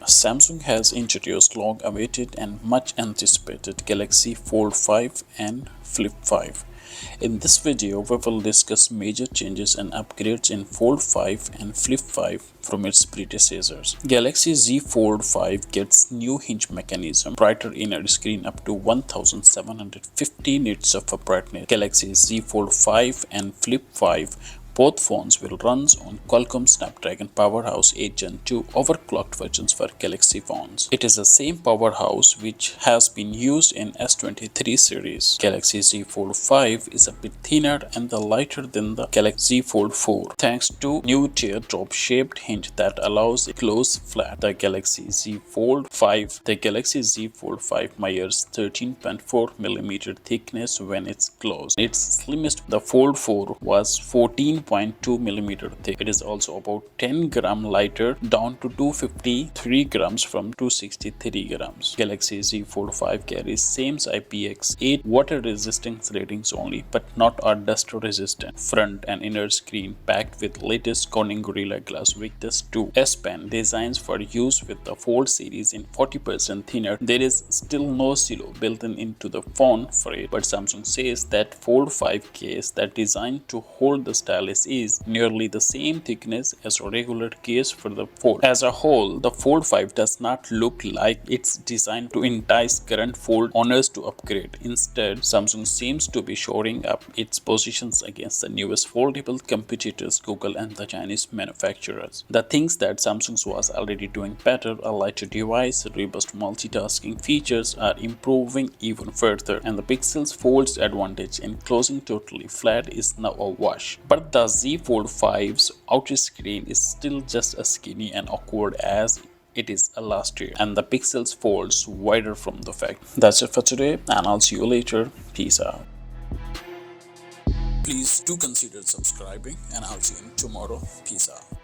Samsung has introduced long-awaited and much anticipated Galaxy Fold 5 and Flip 5. In this video, we will discuss major changes and upgrades in Fold 5 and Flip 5 from its predecessors. Galaxy Z Fold 5 gets new hinge mechanism, brighter inner screen up to 1750 nits of brightness. Galaxy Z Fold 5 and Flip 5 both phones will run on Qualcomm Snapdragon Powerhouse 8 Gen 2 overclocked versions for Galaxy phones. It is the same powerhouse which has been used in S23 series. Galaxy Z Fold 5 is a bit thinner and lighter than the Galaxy Z Fold 4 thanks to new teardrop-shaped hinge that allows it to close flat. The Galaxy Z Fold 5 measures 13.4mm thickness when it's closed. Its slimmest, the Fold 4, was 14.2mm thick. It is also about 10 gram lighter, down to 253 grams from 263 grams. Galaxy Z Fold 5 carries same IPX8 water resistance ratings only, but not a dust resistant. Front and inner screen packed with latest Corning Gorrila Glass Victus 2 S Pen designs for use with the Fold series in 40% thinner. There is still no silo built into the phone frame, but Samsung says that Fold 5 case that designed to hold the stylus is nearly the same thickness as a regular case for the Fold. As a whole, the Fold 5 does not look like it's designed to entice current Fold owners to upgrade. Instead, Samsung seems to be shoring up its positions against the newest foldable competitors, Google and the Chinese manufacturers. The things that Samsung was already doing better, a lighter device, robust multitasking features, are improving even further, and the Pixel's Fold's advantage in closing totally flat is now a wash. But the Z Fold 5's outer screen is still just as skinny and awkward as it is last year, and the Pixel's folds wider from the fact. That's it for today, and I'll see you later. Peace out. Please do consider subscribing, and I'll see you tomorrow. Peace out.